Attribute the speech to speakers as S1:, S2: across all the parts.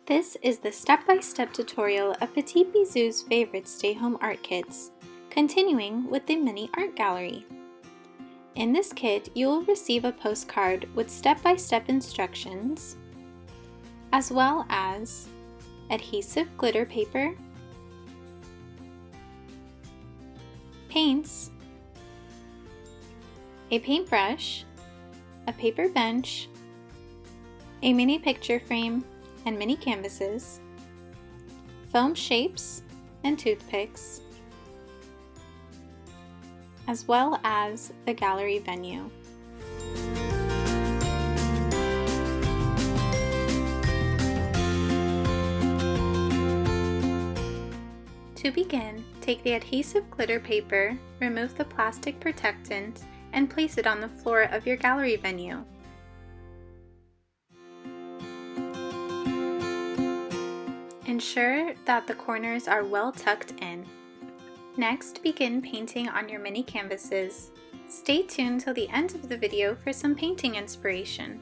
S1: This is the step-by-step tutorial of Petit Bizoo's favorite stay-home art kits, continuing with the mini art gallery. In this kit, you will receive a postcard with step-by-step instructions, as well as adhesive glitter paper, paints, a paintbrush, a paper bench, a mini picture frame and mini canvases, foam shapes and toothpicks, as well as the gallery venue. To begin, take the adhesive glitter paper, remove the plastic protectant, and place it on the floor of your gallery venue. Ensure that the corners are well tucked in. Next, begin painting on your mini canvases. Stay tuned till the end of the video for some painting inspiration.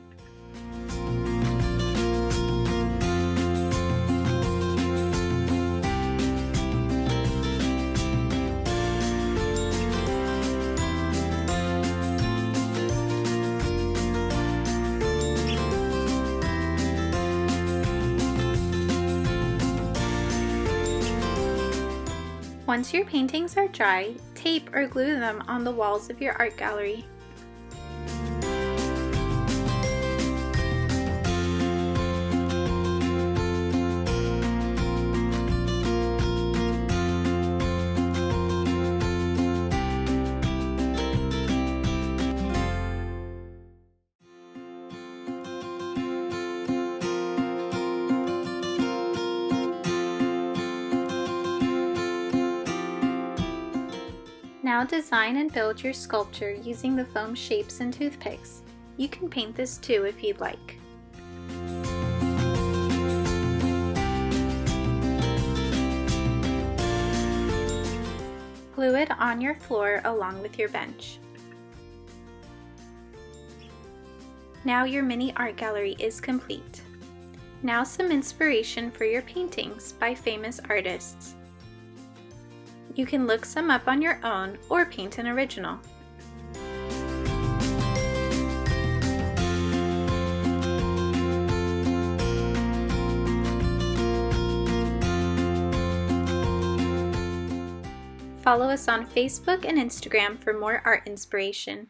S1: Once your paintings are dry, tape or glue them on the walls of your art gallery. Now design and build your sculpture using the foam shapes and toothpicks. You can paint this too if you'd like. Glue it on your floor along with your bench. Now your mini art gallery is complete. Now some inspiration for your paintings by famous artists. You can look some up on your own or paint an original. Follow us on Facebook and Instagram for more art inspiration.